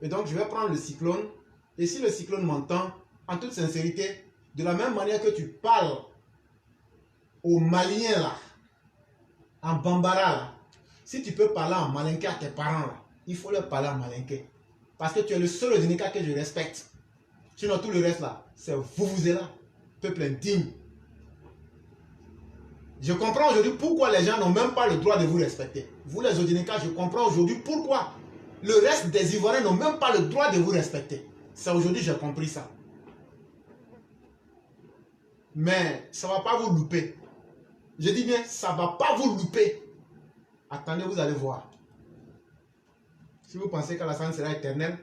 Et donc, je vais prendre le cyclone. Et si le cyclone m'entend, en toute sincérité, de la même manière que tu parles aux Maliens là, en Bambara là, si tu peux parler en malinké à tes parents là, il faut leur parler en malinké. Parce que tu es le seul Odinika que je respecte. Sinon tout le reste là, c'est vous êtes là, peuple indigne. Je comprends aujourd'hui pourquoi les gens n'ont même pas le droit de vous respecter. Vous les Odinika, je comprends aujourd'hui pourquoi le reste des Ivoiriens n'ont même pas le droit de vous respecter. C'est aujourd'hui j'ai compris ça. Mais ça ne va pas vous louper. Je dis bien, ça ne va pas vous louper. Attendez, vous allez voir. Si vous pensez qu'Alassane sera éternel,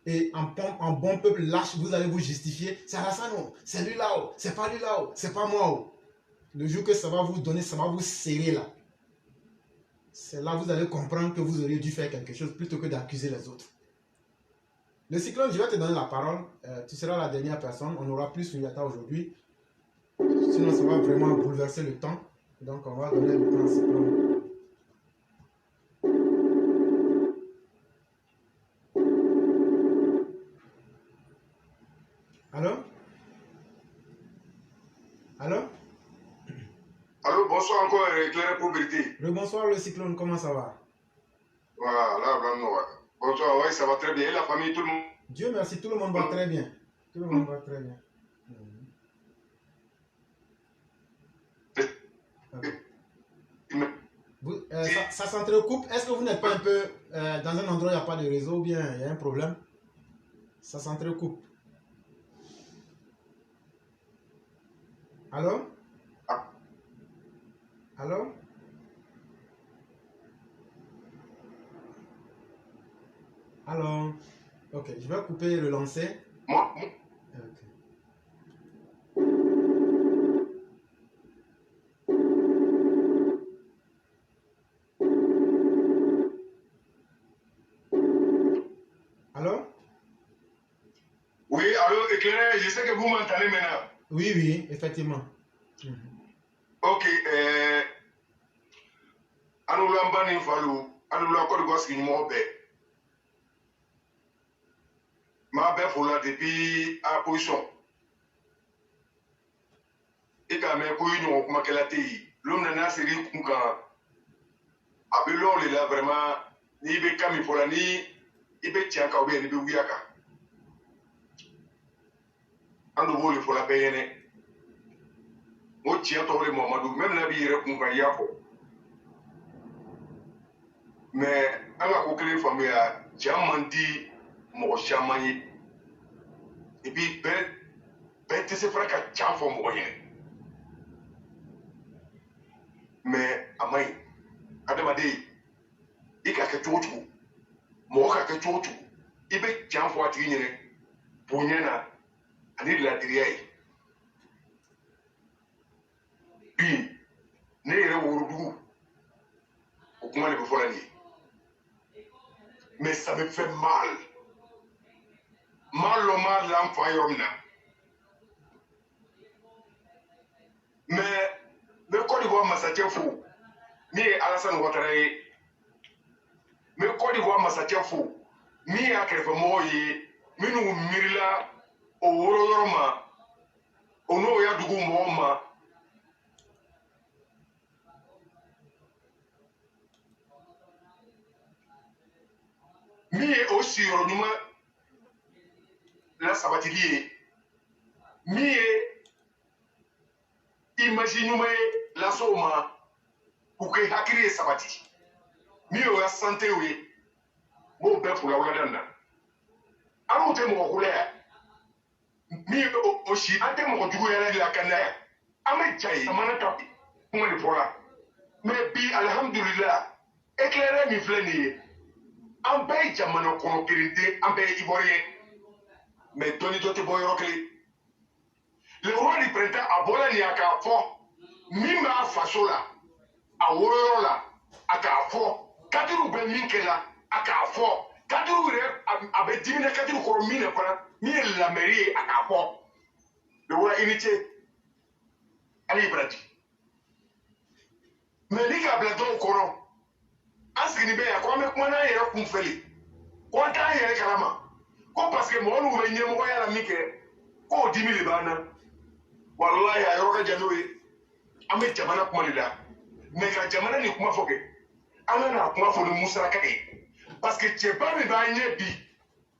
et en bon peuple lâche, vous allez vous justifier. C'est Alassane, c'est lui là-haut, c'est pas lui là-haut, c'est pas moi. Le jour que ça va vous donner, ça va vous serrer là. C'est là que vous allez comprendre que vous auriez dû faire quelque chose plutôt que d'accuser les autres. Le cyclone, je vais te donner la parole. Tu seras la dernière personne. On n'aura plus Sunyata aujourd'hui. Sinon, ça va vraiment bouleverser le temps. Donc, on va donner le temps au cyclone. Allô? Allô? Allô, bonsoir encore, éclairé pour vérité. Bonsoir le cyclone, comment ça va? Voilà, là, vraiment, ouais. Bonsoir, oui, ça va très bien. Et la famille, tout le monde? Dieu merci, tout le monde va très bien. Tout le monde va très bien. Ça s'entrecoupe. Est-ce que vous n'êtes pas un peu dans un endroit où il n'y a pas de réseau ou bien il y a un problème? Ça s'entrecoupe. Allô? Allô? Allô? Ok, je vais couper et relancer. Moi. Ok. Allô? Oui, allô, éclairé, je sais que vous m'entendez maintenant. Oui, oui, effectivement. Ok, Anoula Mbani Falou, Anoula Kodouaski Mobe. Ma belle foula depuis à position. Et quand même, pour une on commence la télé. L'homme n'a pas série Kunka. Abelon est là vraiment. Ni be Kami Fola, ni Ibe Tiaka ou bien Ibe Wiaka. Ando le Fola Payene. Moi, tiens, toi, Mamadou, même la vie est Kunka Yako. Mais, à la coquille famille, Diamandi, mon chamani. Et puis, bête, c'est vrai qu'à Tiafo moyen. Mais, à main, à demander, il y a quelque chose, moi, quelque chose, il y a Tiafo à Trinité, pour y en aller de la derrière. Puis, n'est-ce pas au bout, au comment il faut l'année. Mais ça me fait mal. Mal au mal, l'enfant yomna. Mais, le Côte d'Ivoire Massatiafou, ni Alassane Ouattara, mais Côte d'Ivoire Massatiafou, ni à Krefamoye, Minou Mirila, au Woroma, au Noya Dougou Moma. Mi aussi Ronuma, la sabatilier. Mi imaginez la soma pour que Hakiri sabati. Mi la santé, oui. Mon père pour la Ouladana. Alors, tu m'as roulé. Mi aussi, un thème au Djoué à la Canaya. Améchaï, Amanatapi, pour le Pola. Mais bi, alhamdulillah, éclairé mi flânier. En paye Jamano Konokirité, en paye Ivoirien. Mais Tony Dote Boyorokli. Le roi du printemps à Bolaniaka fort. Mima Fasola, à Worola, à Kafo, Kadiru Beminkela, à Kafo, Kadiru avait diminué Kadiru Koromine, ni la mairie à Kafo. Le roi initié, Ali Bradi. Mais les gars, Bladon Koron, Askinibé, à quoi me connaît et à Kumfeli. Quand il y a kalama ko parce que mo nu be nyemo ya la mike ko 10 000 bana wallahi ayo ka janowe ame jamana kuma lila mais ka jamana ni kuma foke ana na kuma fo ni Musa Kake parce que cheba mi ba nye bi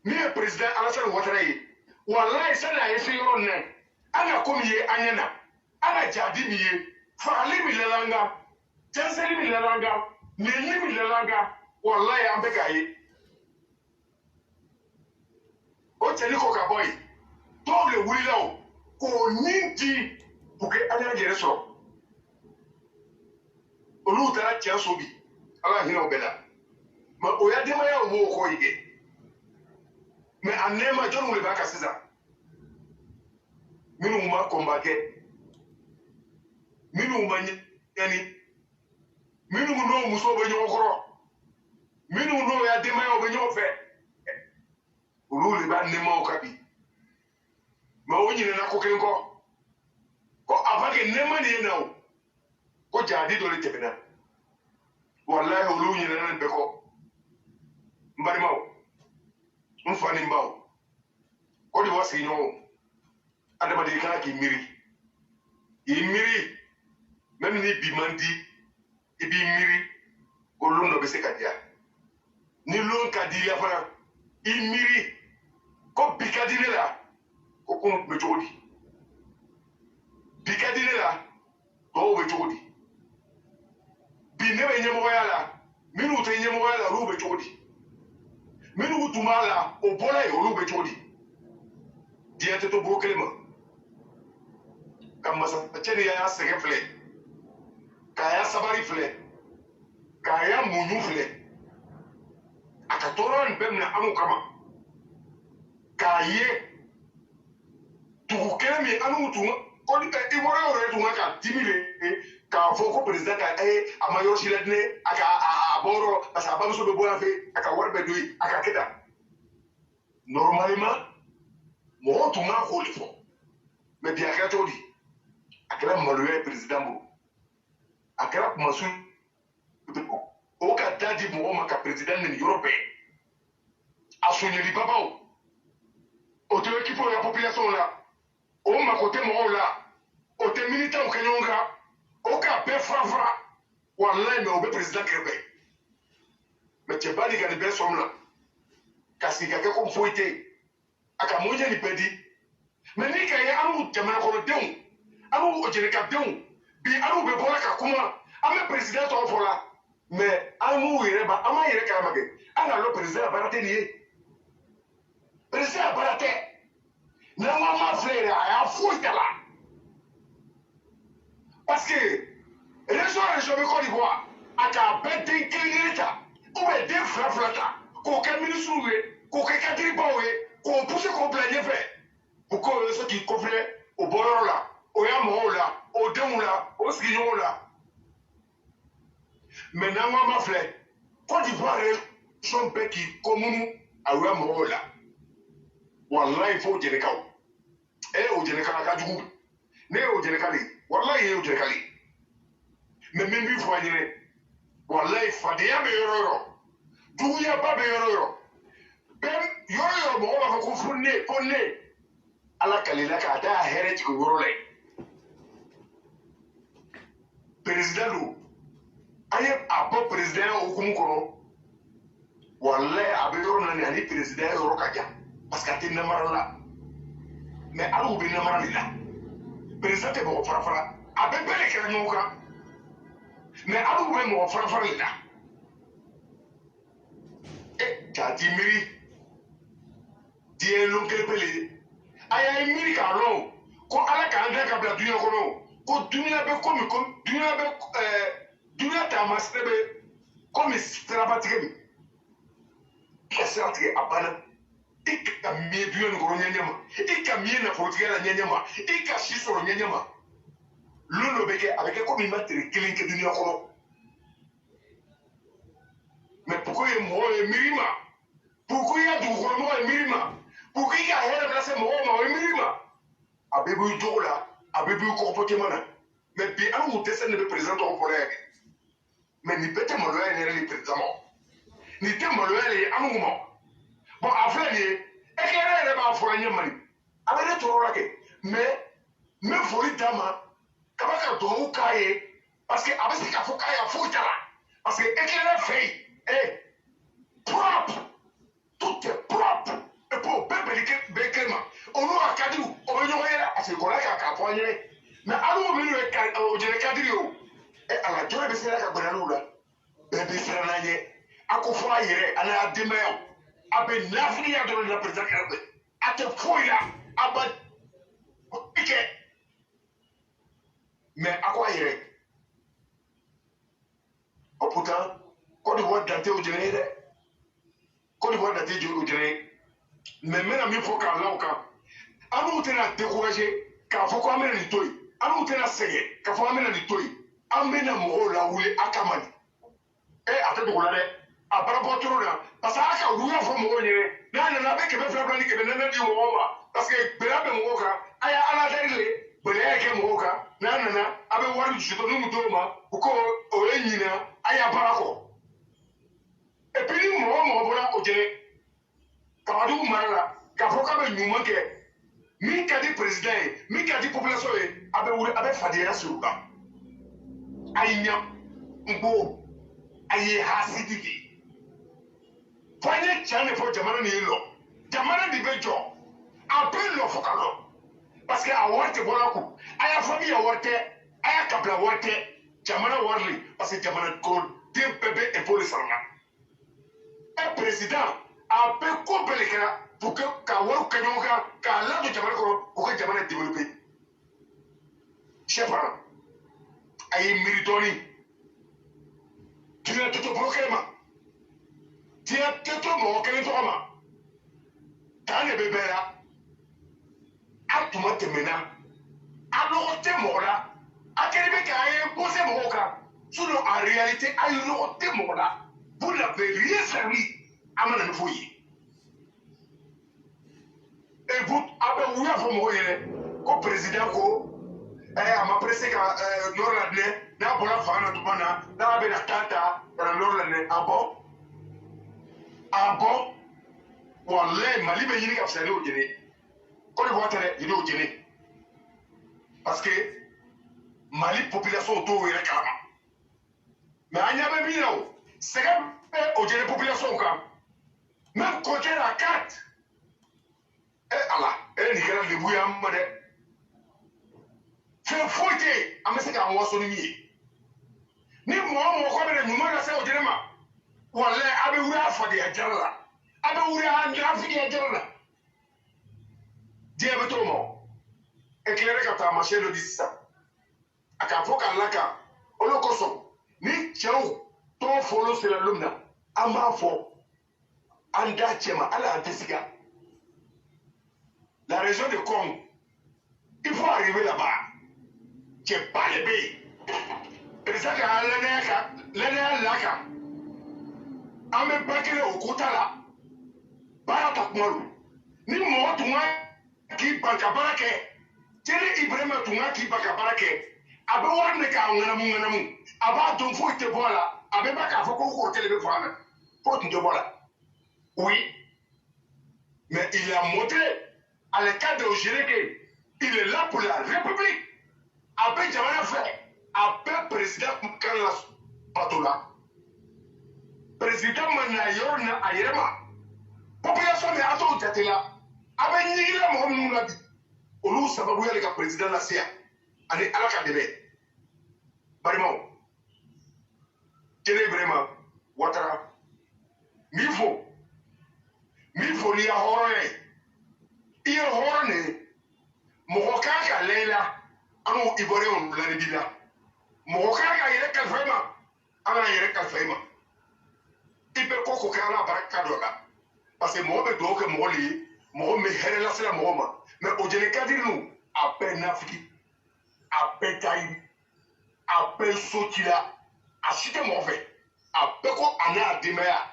mi e president Alassane Ouattara yi wallahi sana yesi yoro ne ana komi ye anyana ana jadi mi ye fali mi lelanga janseli mi lelanga neli mi lelanga wallahi ambe gaye o teli ko ka boy to le wuli lawo ko ninti pour que ana jere so olu tara tia so bi ala hina obela ma o ya de ma ya wo ko ige mais anema jonu le baka siza minu ma combattre minu ma yani minu no muso be nyokoro minu no ya de ma ya be nyofe olu le ba nema o kabi ma o nyine na ko kenko ko avake nema ni na o ko jadi do le tebena wallahi olu nyine na be ko mbari mawo mfani mbao ko di wasi nyo adama de kana ki miri même ni bimandi ibi miri olu no be se kadia ni lon kadia fara imiri ko bikadile la ko ko be jodi bikadile la ko be jodi bi ne be nyemo yala minu te nyemo yala ru be jodi minu tumala o bola yo ru be jodi diete to bokelema kama sa cheni ya sege fle kaya sabari fle kaya munyu fle akatoran bemna amu kama kaye tukukemi anu tunga ko ni e wora ore tunga ka timile ka foko president ka amayo shiladne aka aboro basa bamso be bola fe aka warbe dui aka keda normalement mo tunga ko lifo mais bien ka todi akela maluwe president bo akela masu o ka dadi mo ma ka president ni europe asonyeli babao o te equipe la population là o ma côté mo là o te militant o kenyonga o ka be frafra wallahi me o be president krebe me che bali ga be somla kasi ga ke ko foite aka moje ni pedi me ni ka ya amu jamana ko deun amu o jere ka deun bi amu be bola ka kuma ame president o fola me amu yere ba ama yere ka mage ana lo president barate ni president barate na mama frère a foite là parce que région de Côte d'Ivoire aka bete kilita ou be de fraflata ko ka ministre ko ka kadiri bawe ko pousse ko planer fait pour que ceux qui conflent au bord là au yamo là au don là au signon là maintenant mama frère Côte d'Ivoire son pays commun a yamo là wallahi il faut dire kaw o dire ka jugu ne o dire kali wallahi o dire kali mais même bi fo anyere wallahi fadiya be yororo duya ba be yororo ben yororo mo ba ko funne konne ala kalila ka da here ci ko worole president lu aye abo president o kum ko wallahi abe yoro na ni president yoro ka ja parce que tin na marala mais alu bi na marala president e bo fara abe bele kera nyoka mais alu be mo fara la jadi miri die lonkel pele aya miri ka lo ko ala ka anda ka bla dunya ko no ko dunya be ko mi ko dunya be dunya ta masebe ko mi strabatike ka strabatike abana ika mi dunya ko nyanyama ika mi na politique la nyanyama ika shiso nyanyama lolo beke avec ko mi matri kilin ke dunya ko no mais pourquoi il est mirima pourquoi il y a du gouvernement mirima pourquoi il y a rien placé mon mirima abebu dola abebu comportement mais bi an ou tese ne be président au forêt mais ni pete mo loya ne le président ni te mo loya le an mo bon afle ni ekere ba fo anya mari abere to ora ke me fori dama kabaka do kaye parce que abesi ka fo kaye fo tala parce que ekere fait propre tout est propre et pour bébé bekema onu akadi o be nyoye ase ko la ka fo anya mais alu mi le ka o jere kadiri o ala jore be sera ka gbara lula bebe sera na ye akofo ayere ala adimeo abe nafri ya do la president karbe ate foira aba ike mais akwa ayere o pourtant Côte d'Ivoire daté au jere Côte d'Ivoire daté au jere mais même mi faut ka la o ka anu tena décourager ka fo ko amena ni toy anu tena seye ka fo amena ni toy amena mo la wule akamani ate dogola de a bara bɔ toro na parce que a ka olu y'a fɔ mɔgɔw ɲɛ n'a nana a bɛ kɛmɛ fila ni kɛmɛ naani di mɔgɔw ma parce que gbɛlɛya bɛ mɔgɔw kan a y'a ala dari le gbɛlɛya kɛ mɔgɔw kan n'a nana a bɛ wari jusutɔ n'u t'o ma u ko o ye ɲina a y'a baara kɔ et puis ni mɔgɔ bɔra o jɛnɛ kabadugu mara la k'a fɔ k'a bɛ ɲuman kɛ min ka di président ye min ka di population ye a bɛ wuli a bɛ fadenya siri u kan a yi ɲa n ko aye hasidi de fanye chane fo jamana ni lo jamana di bejo appel lo fo kalo parce que awarte bonaku aya fami awarte aya kabla awarte jamana warli parce que jamana ko de bébé et pour le salma un président a peu complet pour que ka waru kanyoka ka la do jamana ko ko jamana développer chef aye miritoni tu as tout bloqué ma tu as tout mon kelen to ma ta ne be bera atuma temena alo te mola akere be ka ye poser mo ka solo en réalité ayo te mola vous n'avez rien servi amana ne foyi et vous avez ouya fo mo yele ko président ko ama presse ka nora ne na bola fana to bana na be na tata na nora ne abo wallahi mali be yini ka fsale o jene ko le votere yini o jene parce que mali population to were kama mais anya be bi no sega be o jene population ka même côté la carte ala ni kala le buya made fɛn foyi tɛ yen an bɛ se k'an waso ni min ye ni mɔgɔ mɔgɔ ko bɛ na ɲuman lase o jɛnɛ ma walayi a bɛ wuli a fadenya jara la a bɛ wuli a ɲagafiya jara la diɲɛ bɛ t'o ma éclairé ka taamasiyɛn dɔ di sisan a k'a fɔ k'a lakan olu kosɔn ni cɛw tɔn fɔlɔ sera don min na an b'a fɔ an da cɛ ma hali an tɛ siga la région de Congo il faut arriver là-bas. Cɛ ba de bɛ yen peresa ka lɛnɛya la kan an bɛ ba kelen o ko t'a la baara ta kuma don ni mɔgɔ tun ka k'i ban ka baara kɛ jeli Ibrahima tun ka k'i ban ka baara kɛ a bɛ wari de k'a ŋanamu a b'a dɔn foyi tɛ bɔ a la a bɛ ba k'a fɔ ko kɔrɔkɛ de bɛ fanga na foyi tun tɛ bɔ a la oui mais il a montré à l'état de Ojereke il est là pour la République. Après jamana fɛ après président kan la bato la président ma na yɔrɔ na a yɛrɛ ma population de a t'o jate la a bɛ ɲigila mɔgɔ minnu la bi olu sababuya de ka président lase yan ani ala ka dɛmɛ balimaw Jene Ibrahima Ouattara min fɔ n'i ya hɔrɔn ye i ye hɔrɔn de ye mɔgɔ kan ka lɛla anu Ivoirien la ni la mɔgɔ kan ka yɛrɛ kalifa i ma an ka yɛrɛ kalifa i ma i bɛ ko kɛ ala barika dɔ la parce que mɔgɔ bɛ dugawu kɛ mɔgɔ de ye mɔgɔ min bɛ hɛrɛ lasela mɔgɔ ma mais o jɛnɛ kadiri ninnu a bɛɛ nafiki a bɛɛ tayi a bɛɛ so ci la a si tɛ mɔgɔ fɛ a bɛɛ ko a n'a denbaya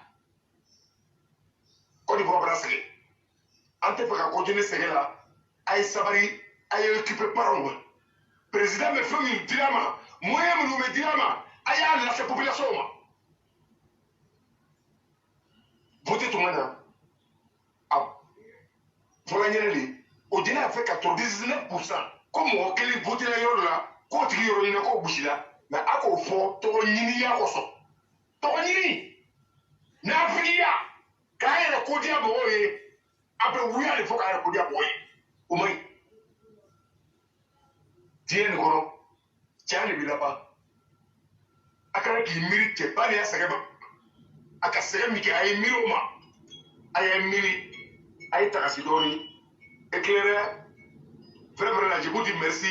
Côte d'Ivoire bɛna sɛgɛn an tɛ fɛ ka continuer sɛgɛn la a ye sabari a ye occuper parents ma président bɛ fɛn min dira ma moyen minnu bɛ dira ma a y'a lase population ma voter tuma na a Voilà, Odile a fait 99%. Comme on a voté là, quand il y a une bouchila, mais à quoi faut, tu as un koso. Tu as un N'afriya, quand il y a un codia boy, après oui, il faut qu'il y ait un codia boy. Au moins, tiens le gros, tiens le bilaba. À quand il mérite, pas les assaillants. À quand c'est un qui a émis au moins, a émis, a été à Sidoni, éclairé. Vraiment, là, je vous dis merci.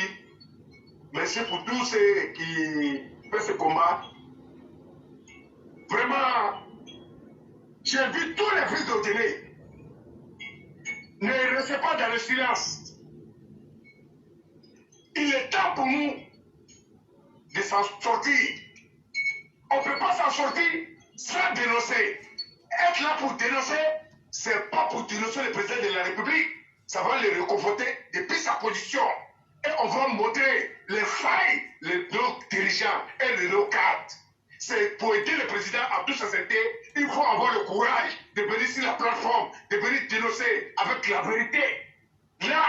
Merci pour tous ceux qui font ce combat. Vraiment, j'ai vu tous les fils de télé. Ne restez pas dans le silence. Il est temps pour nous de s'en sortir. On ne peut pas s'en sortir sans dénoncer. Être là pour dénoncer, ce n'est pas pour dénoncer le président de la République. Ça va le réconforter depuis sa position. Et on va montrer les failles de nos dirigeants et de nos cadres. C'est pour aider le président à tout s'accepter, il faut avoir le courage de venir sur la plateforme, de venir dénoncer avec la vérité. Là,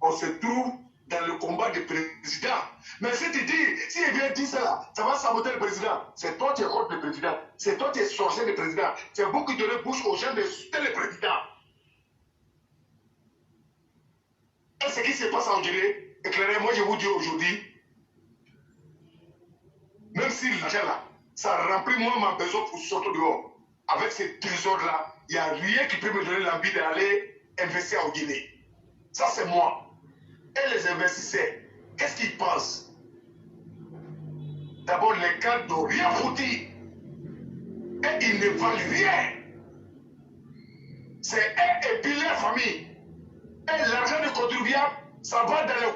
on se trouve dans le combat du président. Mais si tu dis, si il vient dire ça, ça va saboter le président. C'est toi qui es contre le président. C'est toi qui es sorcier du président. C'est vous qui donnez bouche aux gens de soutenir le président. Et ce qui se passe en Guinée, éclairez-moi, je vous dis aujourd'hui, même si l'argent là, ça remplit moi ma besoin pour sortir dehors. Avec ces trésors-là, il n'y a rien qui peut me donner l'envie d'aller investir en Guinée. Ça, c'est moi. Et les investisseurs, qu'est-ce qu'ils pensent? D'abord, les cadres n'ont rien foutu. Et ils ne valent rien. C'est eux et puis leur famille. Et l'argent du contribuable, ça va dans le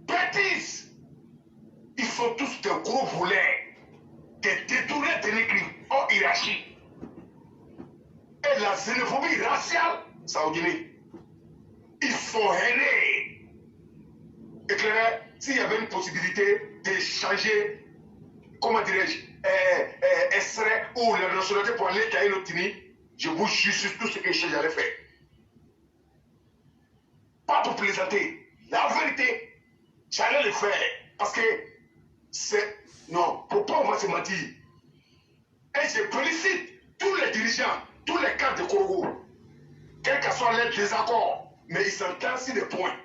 bêtises. Ils sont tous des gros voleurs, des détournés de l'écrit en hiérarchie. Et la xénophobie raciale, ça en Guinée. Ils sont hainés. Éclairé, s'il y avait une possibilité de changer, comment dirais-je, extrait ou la nationalité pour aller à une autre Guinée, je vous jure sur tout ce que j'allais faire. Pas pour plaisanter. La vérité, j'allais le faire. Parce que c'est... Non, pourquoi on va se mentir? Et je félicite tous les dirigeants, tous les cadres de Congo, quels que soient les désaccords, mais ils s'entendent sur des points.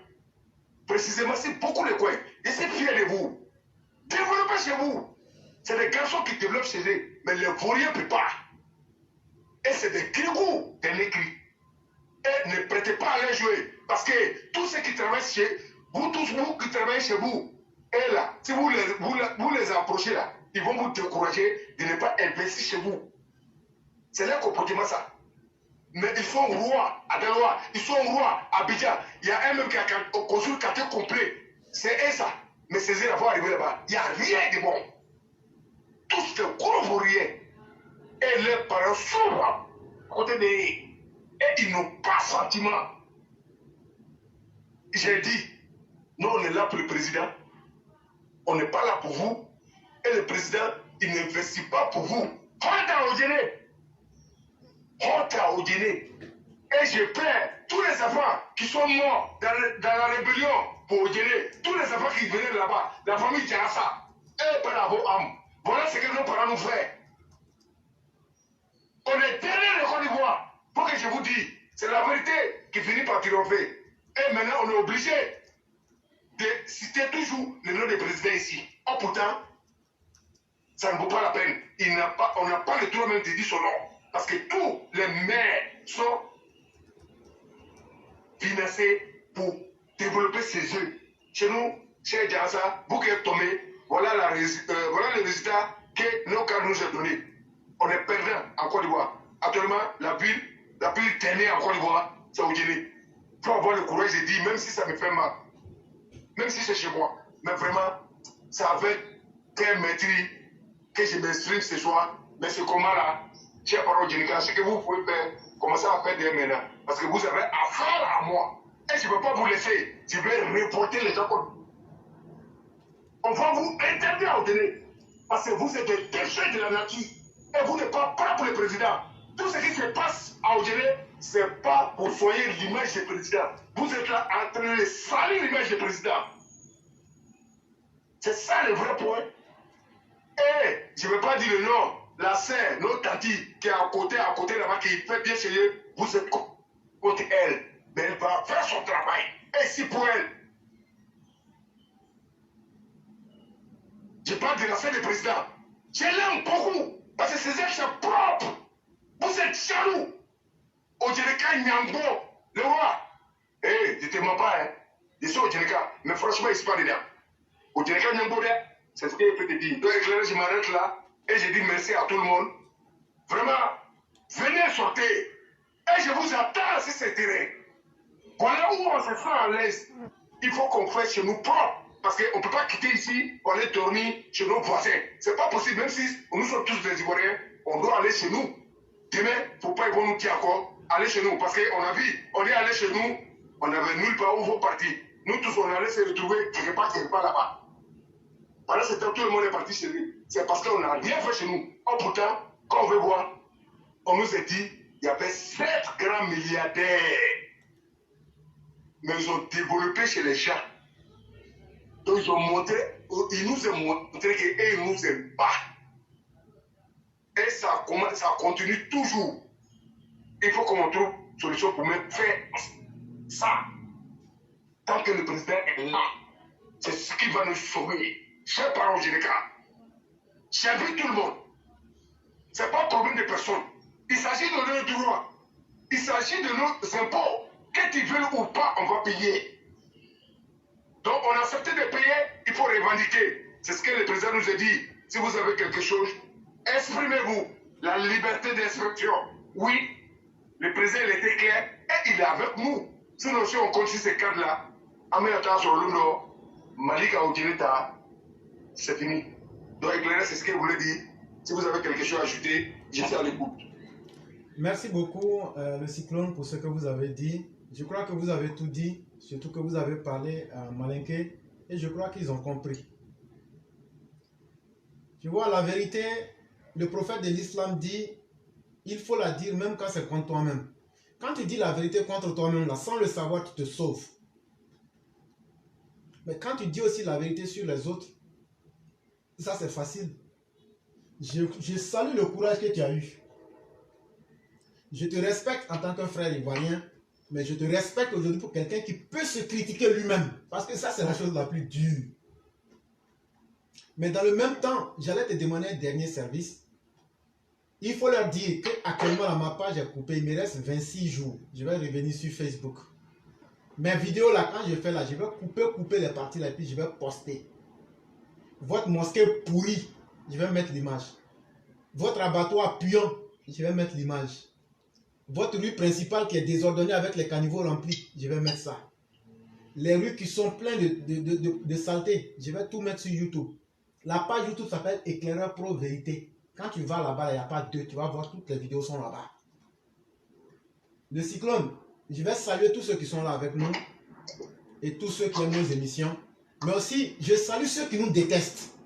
Précisément, c'est beaucoup de coins. Je suis fier de vous. Développez chez vous. C'est des garçons qui développent chez eux, mais les vauriens ne peuvent pas. Et c'est des grigous, des négris. Et ne prêtez pas à les jouer. Parce que tous ceux qui travaillent chez vous, tous vous qui travaillez chez vous, et là, si vous les approchez là, ils vont vous décourager de ne pas investir chez vous. C'est leur comportement ça. Mais ils sont rois à Daloa, ils sont rois à Abidjan. Il y a un même qui a construit le quartier complet. C'est ça. Mais ces îles vont arriver là-bas. Il n'y a rien de bon. Tous des gros vauriers. Et les parents sont à côté d'eux. Et ils n'ont pas sentiment. J'ai dit, nous on est là pour le président. On n'est pas là pour vous. Et le président, il n'investit pas pour vous. Honte à Odile. Honte à Odile. Et je perds tous les enfants qui sont morts dans la rébellion pour Odile. Tous les enfants qui venaient de là-bas. La famille Djarassa. Et bravo, âme. Voilà ce que nos parents nous font. On est derrière le Côte d'Ivoire. Pour que je vous dise, c'est la vérité qui finit par triompher. Et maintenant, on est obligé de citer toujours le nom des présidents ici. Oh, pourtant, ça ne vaut pas la peine. On n'a pas le droit même de dire son nom. Parce que tous les maires sont financés pour développer ces œufs. Chez nous, chez Djarassa, vous qui êtes tombé, voilà le résultat que nos cadres nous ont donné. On est perdant en Côte d'Ivoire. Actuellement, la ville dernière en Côte d'Ivoire, c'est au Guinée. Il faut avoir le courage de dire, même si ça me fait mal, même si c'est chez moi, mais vraiment, c'est avec quel maîtrise que je m'exprime ce soir. Mais ce combat-là, cher parole Djenika, ce que vous pouvez faire, commencez à faire dès maintenant. Parce que vous avez affaire à moi. Et je ne peux pas vous laisser. Je vais reporter les gens. On va vous interdire à donner. Parce que vous êtes des déchets de la nature. Et vous n'êtes pas prêts pour le président. Tout ce qui se passe à Odile, ce n'est pas pour soigner l'image du président. Vous êtes là en train de salir l'image du président. C'est ça le vrai point. Et je ne vais pas dire le nom. La sœur, notre tante, qui est à côté là-bas, qui fait bien chez eux, vous êtes contre elle. Mais elle va faire son travail. Et si pour elle. Je parle de la sœur du président. Je l'aime beaucoup. Parce que ses actes sont propres. Vous êtes jaloux. Odjeleka Nyambo, le roi. Eh, je ne te mens pas, hein. Je suis Odjeleka. Mais franchement, il ne se passe pas dedans. Odjeleka Nyambo, c'est ce qu'il peut te dire. Donc, éclairé, je m'arrête là. Et je dis merci à tout le monde. Vraiment, venez sortir. Et je vous attends sur ce terrain. Voilà où on se sent à l'aise. Il faut qu'on fasse chez nous propre. Parce qu'on ne peut pas quitter ici, on est dormi chez nos voisins. Ce n'est pas possible, même si nous sommes tous des Ivoiriens, on doit aller chez nous. Demain, il ne faut pas qu'ils nous dire encore, aller chez nous. Parce qu'on a vu, on est allé chez nous, on n'avait nulle part où vous partir. Nous tous, on allait se retrouver quelque part là-bas. Pendant ce temps, tout le monde est parti chez lui. C'est parce qu'on n'a rien fait chez nous. Oh, pourtant, quand on veut voir, on nous a dit, il y avait 7 grands milliardaires. Mais ils ont développé chez les gens. Donc ils ont montré, ils nous ont montré qu'ils ne nous aiment pas. Et ça continue toujours. Il faut qu'on trouve une solution pour même faire ça. Tant que le président est là, c'est ce qui va nous sauver. Chers parents Odjeleka, j'invite tout le monde. Ce n'est pas un problème de personne. Il s'agit de nos droits. Il s'agit de nos impôts. Qu'ils veulent ou pas, on va payer. Donc on a accepté de payer, il faut revendiquer. C'est ce que le président nous a dit. Si vous avez quelque chose, exprimez-vous. La liberté d'expression. Oui, le président il était clair et il est avec nous. Sinon, si on continue ces cadres-là, Améata sur le nord, Malika Odjeleka, c'est fini. Donc éclairer, c'est ce qu'il voulait dire. Si vous avez quelque chose à ajouter, je suis à l'écoute. Merci beaucoup, le cyclone, pour ce que vous avez dit. Je crois que vous avez tout dit, surtout que vous avez parlé à Malinké, et je crois qu'ils ont compris. Tu vois, la vérité, le prophète de l'islam dit, il faut la dire même quand c'est contre toi-même. Quand tu dis la vérité contre toi-même, là, sans le savoir, tu te sauves. Mais quand tu dis aussi la vérité sur les autres, ça c'est facile. Je salue le courage que tu as eu. Je te respecte en tant que frère ivoirien, mais je te respecte aujourd'hui pour quelqu'un qui peut se critiquer lui-même. Parce que ça, c'est la chose la plus dure. Mais dans le même temps, j'allais te demander un dernier service. Il faut leur dire qu'actuellement, là, ma page est coupée. Il me reste 26 jours. Je vais revenir sur Facebook. Mes vidéos, là, quand je fais là, je vais couper les parties là, et puis je vais poster. Votre mosquée pourrie, je vais mettre l'image. Votre abattoir puant, je vais mettre l'image. Votre rue principale qui est désordonnée avec les caniveaux remplis, je vais mettre ça. Les rues qui sont pleines de saleté, je vais tout mettre sur YouTube. La page YouTube s'appelle Éclaireur Pro Vérité. Quand tu vas là-bas, il n'y a pas deux, tu vas voir toutes les vidéos sont là-bas. Le cyclone, je vais saluer tous ceux qui sont là avec nous et tous ceux qui aiment nos émissions. Mais aussi, je salue ceux qui nous détestent.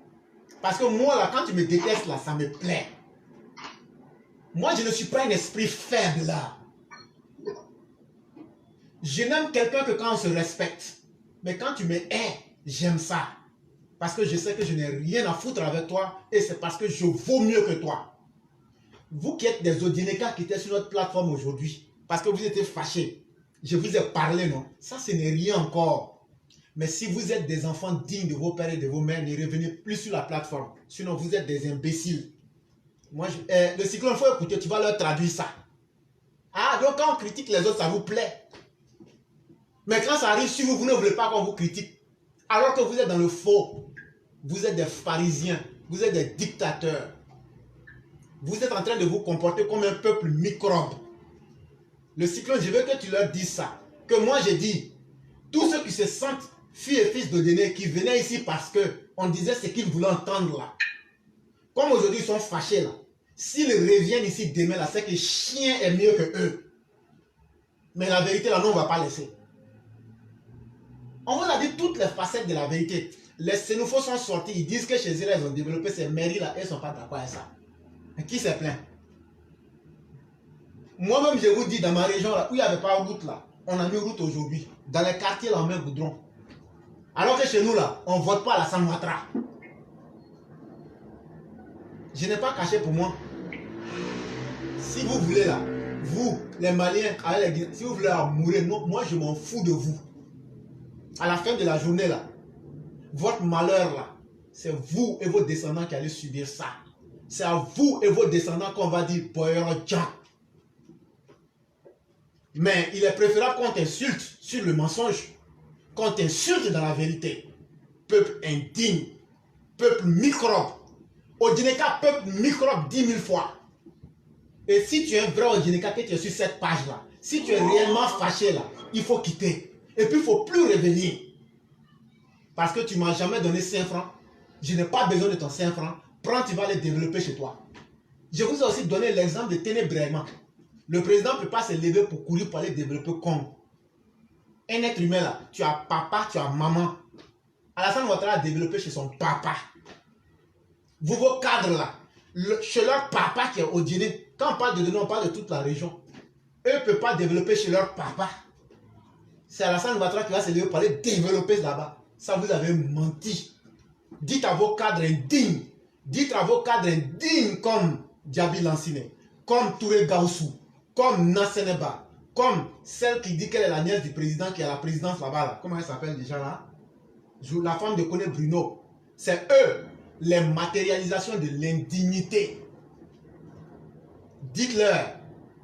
Parce que moi, là, quand tu me détestes, là, ça me plaît. Moi, je ne suis pas un esprit faible, là. Je n'aime quelqu'un que quand on se respecte. Mais quand tu me hais, j'aime ça. Parce que je sais que je n'ai rien à foutre avec toi et c'est parce que je vaux mieux que toi. Vous qui êtes des Odjeleka qui étaient sur notre plateforme aujourd'hui, parce que vous étiez fâchés, je vous ai parlé, non? Ça, ce n'est rien encore. Mais si vous êtes des enfants dignes de vos pères et de vos mères, ne revenez plus sur la plateforme. Sinon, vous êtes des imbéciles. Moi, le cyclone, il faut écouter, tu vas leur traduire ça. Ah, donc quand on critique les autres, ça vous plaît. Mais quand ça arrive sur vous, vous ne voulez pas qu'on vous critique. Alors que vous êtes dans le faux. Vous êtes des pharisiens. Vous êtes des dictateurs. Vous êtes en train de vous comporter comme un peuple microbe. Le cyclone, je veux que tu leur dises ça. Que moi, j'ai dit, tous ceux qui se sentent filles et fils d'Odéné, qui venaient ici parce qu'on disait ce qu'ils voulaient entendre là. Comme aujourd'hui, ils sont fâchés là. S'ils reviennent ici demain là, c'est que chien est mieux que eux. Mais la vérité là, nous, on ne va pas laisser. On vous a dit toutes les facettes de la vérité. Les xénophobes sont sortis, ils disent que chez eux, ils ont développé ces mairies là, et ils ne sont pas d'accord avec ça. Mais qui s'est plaint? Moi-même, je vous dis, dans ma région, là, où il n'y avait pas de route, là, on a mis route aujourd'hui. Dans les quartiers, là, on met goudron. Alors que chez nous, là, on ne vote pas à la San Ouattara. Je n'ai pas caché pour moi. Si vous voulez, là, vous, les Maliens, si vous voulez mourir, non, moi, je m'en fous de vous. À la fin de la journée, là, votre malheur, là, c'est vous et vos descendants qui allez subir ça. C'est à vous et vos descendants qu'on va dire Boyrodjan. Mais il est préférable qu'on t'insulte sur le mensonge, qu'on t'insulte dans la vérité. Peuple indigne, peuple microbe. Odineka, peuple microbe 10 000 fois. Et si tu es un vrai Odineka, que tu es sur cette page-là, si tu es réellement fâché là, il faut quitter. Et puis il ne faut plus revenir. Parce que tu ne m'as jamais donné 5 francs. Je n'ai pas besoin de ton 5 francs. Prends, tu vas les développer chez toi. Je vous ai aussi donné l'exemple de Ténébraiement. Le président ne peut pas se lever pour courir pour aller développer Congo. Un être humain là, tu as papa, tu as maman. Alassane Ouattara a développé chez son papa. Vous, vos cadres là, chez leur papa qui est au dîner. Quand on parle de données, on parle de toute la région. Eux ne peuvent pas développer chez leur papa. C'est Alassane Ouattara qui va se lever pour aller développer là-bas. Ça, vous avez menti. Dites à vos cadres indignes. Dites à vos cadres indignes comme Diaby Lansine, comme Touré Gaussou, comme Nasseneba, comme celle qui dit qu'elle est la nièce du président qui est à la présidence là-bas. Là. Comment elle s'appelle déjà là? La femme de Koné Bruno. C'est eux, les matérialisations de l'indignité. Dites-leur,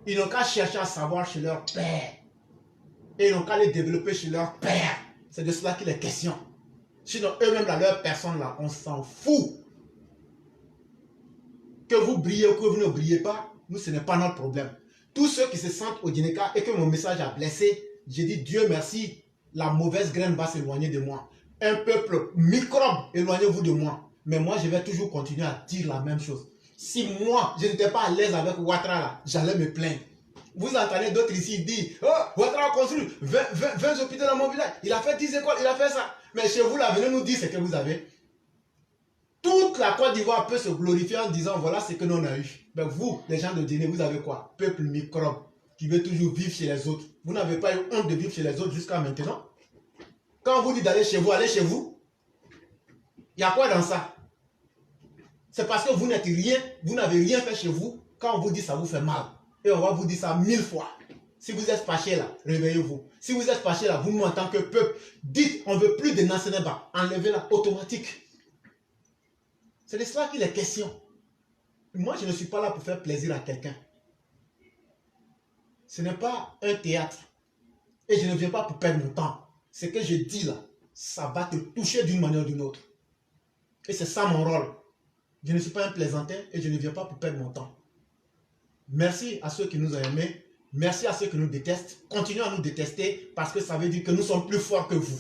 ils n'ont qu'à chercher à savoir chez leur père. Et ils n'ont qu'à les développer chez leur père. C'est de cela qu'il est question. Sinon, eux-mêmes, leur personne là, on s'en fout. Que vous brillez ou que vous ne brillez pas, nous, ce n'est pas notre problème. Tous ceux qui se sentent au Djeneka et que mon message a blessé, j'ai dit Dieu merci, la mauvaise graine va s'éloigner de moi. Un peuple microbe, éloignez-vous de moi. Mais moi, je vais toujours continuer à dire la même chose. Si moi, je n'étais pas à l'aise avec Ouattara, là, j'allais me plaindre. Vous entendez d'autres ici dire oh, Ouattara a construit 20 hôpitaux dans mon village, il a fait 10 écoles, il a fait ça. Mais chez vous, là, venez nous dire ce que vous avez. Toute la Côte d'Ivoire peut se glorifier en disant voilà ce que nous on a eu. Mais vous, les gens de Guinée, vous avez quoi? Peuple microbe qui veut toujours vivre chez les autres. Vous n'avez pas eu honte de vivre chez les autres jusqu'à maintenant? Quand on vous dit d'aller chez vous, allez chez vous. Il y a quoi dans ça? C'est parce que vous n'êtes rien, vous n'avez rien fait chez vous. Quand on vous dit ça vous fait mal. Et on va vous dire ça 1000 fois. Si vous êtes fâché là, réveillez-vous. Si vous êtes fâché là, vous, en tant que peuple, dites on ne veut plus de Nasseneba. Enlevez-la automatique. C'est de cela qu'il est question. Moi, je ne suis pas là pour faire plaisir à quelqu'un. Ce n'est pas un théâtre. Et je ne viens pas pour perdre mon temps. Ce que je dis là, ça va te toucher d'une manière ou d'une autre. Et c'est ça mon rôle. Je ne suis pas un plaisantin et je ne viens pas pour perdre mon temps. Merci à ceux qui nous ont aimés. Merci à ceux qui nous détestent. Continuez à nous détester parce que ça veut dire que nous sommes plus forts que vous.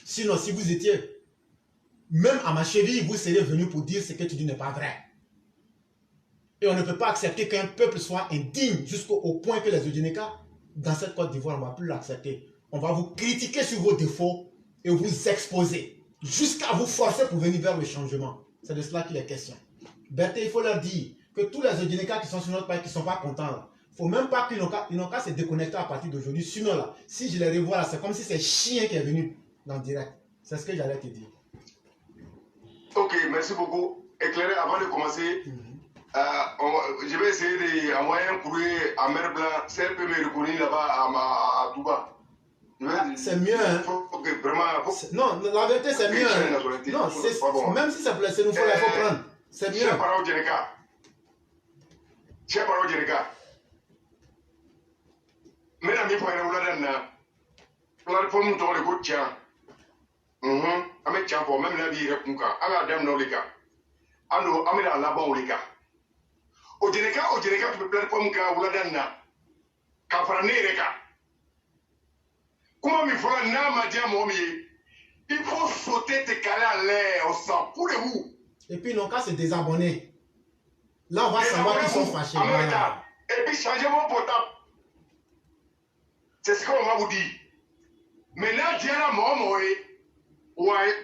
Sinon, si vous étiez même à ma cheville, vous seriez venu pour dire ce que tu dis n'est pas vrai. Et on ne peut pas accepter qu'un peuple soit indigne jusqu'au point que les Odineka, dans cette Côte d'Ivoire, on ne va plus l'accepter. On va vous critiquer sur vos défauts et vous exposer jusqu'à vous forcer pour venir vers le changement. C'est de cela qu'il est question. Berthe, il faut leur dire que tous les Odineka qui sont sur notre pays, qui ne sont pas contents, il ne faut même pas qu'ils n'ont qu'à se déconnecter à partir d'aujourd'hui. Sinon, là, si je les revois, c'est comme si c'est chien qui est venu dans le direct. C'est ce que j'allais te dire. Ok, merci beaucoup. Éclairé, avant de commencer, je vais essayer d'envoyer un courrier à Mère Blanc. Si elle peut me reconnaître là-bas à Touba. C'est mieux. Hein? Non, la vérité, c'est mieux. Hein? Non, bon. Même si ça plaît, c'est nous, il faut prendre. C'est mieux. Cher parole Djeneka. Cher parole Djeneka. Mesdames et messieurs, plateforme nous le goût tient. Avec tiens pour même la vie répond qu'à la dame dans les cas. Alors, amène là-bas les cas. Au Djeneka, tu peux plateforme qu'à Ouladana. Qu'à Franereka. Comment il faut la nama il faut sauter tes calés à l'air au sang. Pour les vous. Et puis, ils n'ont qu'à se désabonner. Là, on va savoir qu'ils sont fâchés. Voilà. Et puis, changez mon portable. C'est ce qu'on va vous dire. Maintenant, Dieu a mon ouais,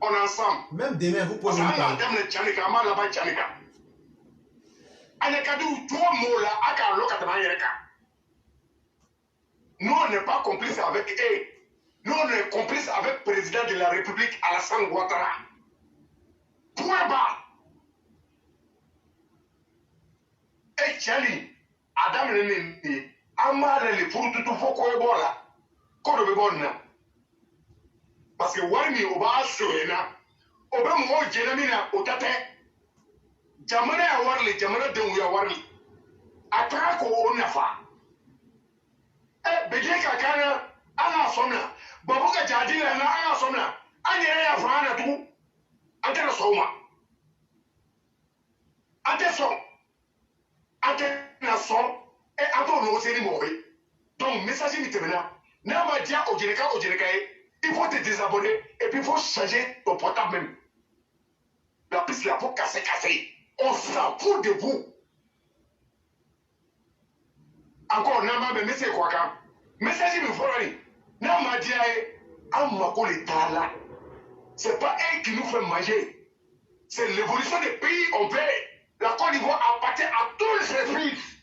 on est ensemble. Même demain, vous pouvez nous parler. Nous, on n'est pas complice avec eux. Nous, on est complice avec le président de la République, Alassane Ouattara. Point bas. Et Tchali, Adam Lenné, Amara le pour tout faux là. Quand on bon parce que Warmi Oba Soena, Oba Mo Jenamina, Otate, Jamana Warli, Jamana de Warli, Atrako Onafa. Eh, Bedeka Kana, Anna Sona, Babuka Jadila, Anna Sona, Anya Fana too, Antena Soma. Attention, Antena Son, et Anton Rosé Mori. Donc, message maintenant. N'a dit au Djeneka, il faut te désabonner et puis il faut changer ton portable même. La piste là, pour casser. On s'en fout de vous. Encore, Nama, mais c'est quoi quand? Message il me faut aller. Nama dit à Mako l'État là. C'est pas elle qui nous fait manger. C'est l'évolution des pays on fait. La Côte d'Ivoire appartient à tous les services.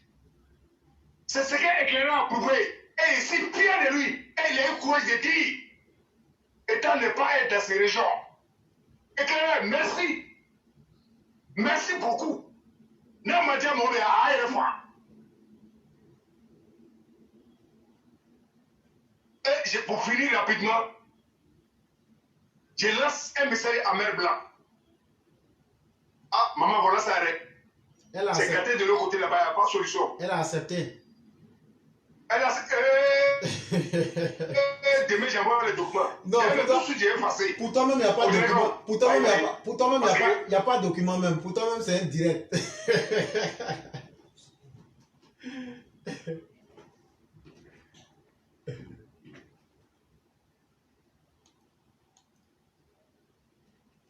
C'est ce qu'un éclaireur a prouvé. Et ici, fier de lui, et il a eu courage de dire, étant ne pas être dans ces régions. Éclaireur, merci. Merci beaucoup. Namadia Moué à Aïrefa. Et pour finir rapidement, je lance un message à Mère Blanc. Ah, maman, voilà ça arrête. C'est gâté de l'autre côté là-bas, il n'y a pas de solution. Elle a accepté. Elle a accepté. Demain, j'envoie les documents. Non, pourtant même, il n'y a pas de document. Pourtant même, il n'y a pas de document même. Pourtant même, c'est un direct.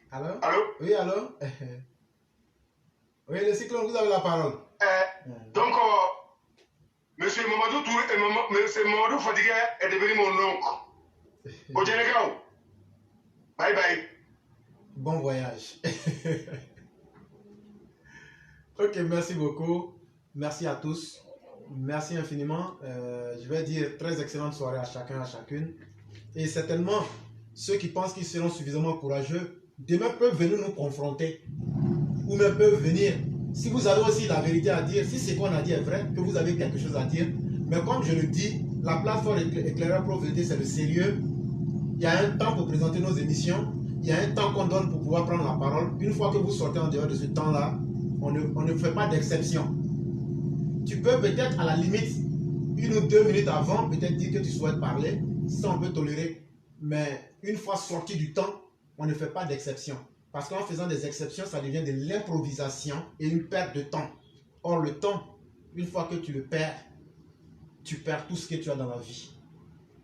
Allô? Allô? Oui, allô? Oui, le cyclone, vous avez la parole. Donc, Monsieur Mamadou Touré, Monsieur Mamadou Fadiga est devenu mon oncle. Au Djenekao. Bye bye. Bon voyage. Ok, merci beaucoup. Merci à tous. Merci infiniment. Je vais dire très excellente soirée à chacun, à chacune. Et certainement, ceux qui pensent qu'ils seront suffisamment courageux, demain peuvent venir nous confronter. Ou même peuvent venir. Si vous avez aussi la vérité à dire, si ce qu'on a dit est vrai, que vous avez quelque chose à dire. Mais comme je le dis, la plateforme Éclaireur Pro Vérité, c'est le sérieux. Il y a un temps pour présenter nos émissions. Il y a un temps qu'on donne pour pouvoir prendre la parole. Une fois que vous sortez en dehors de ce temps-là, on ne fait pas d'exception. Tu peux peut-être à la limite, 1 ou 2 minutes avant, peut-être dire que tu souhaites parler. Ça, on peut tolérer. Mais une fois sorti du temps, on ne fait pas d'exception. Parce qu'en faisant des exceptions, ça devient de l'improvisation et une perte de temps. Or, le temps, une fois que tu le perds, tu perds tout ce que tu as dans la vie.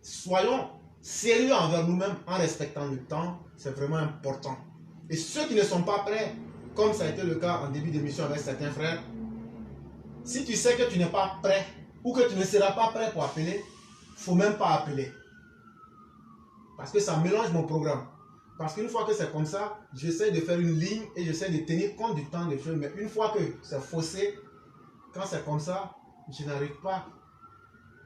Soyons sérieux envers nous-mêmes en respectant le temps. C'est vraiment important. Et ceux qui ne sont pas prêts, comme ça a été le cas en début d'émission avec certains frères, si tu sais que tu n'es pas prêt ou que tu ne seras pas prêt pour appeler, il ne faut même pas appeler. Parce que ça mélange mon programme. Parce qu'une fois que c'est comme ça, j'essaie de faire une ligne et j'essaie de tenir compte du temps des choses. Mais une fois que c'est faussé, quand c'est comme ça, je n'arrive pas.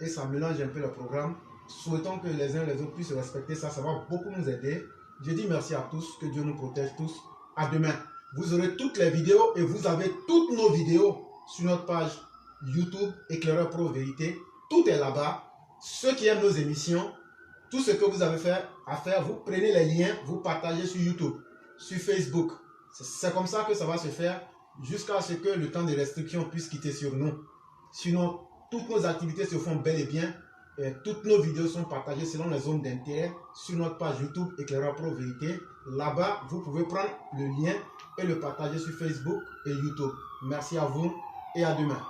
Et ça mélange un peu le programme. Souhaitons que les uns et les autres puissent respecter ça. Ça va beaucoup nous aider. Je dis merci à tous. Que Dieu nous protège tous. À demain. Vous aurez toutes les vidéos et vous avez toutes nos vidéos sur notre page YouTube Éclaireur Pro Vérité. Tout est là-bas. Ceux qui aiment nos émissions, tout ce que vous avez à faire, vous prenez les liens, vous partagez sur YouTube, sur Facebook. C'est comme ça que ça va se faire jusqu'à ce que le temps de restriction puisse quitter sur nous. Sinon, toutes nos activités se font bel et bien. Et toutes nos vidéos sont partagées selon les zones d'intérêt sur notre page YouTube Éclaireur Pro Vérité. Là-bas, vous pouvez prendre le lien et le partager sur Facebook et YouTube. Merci à vous et à demain.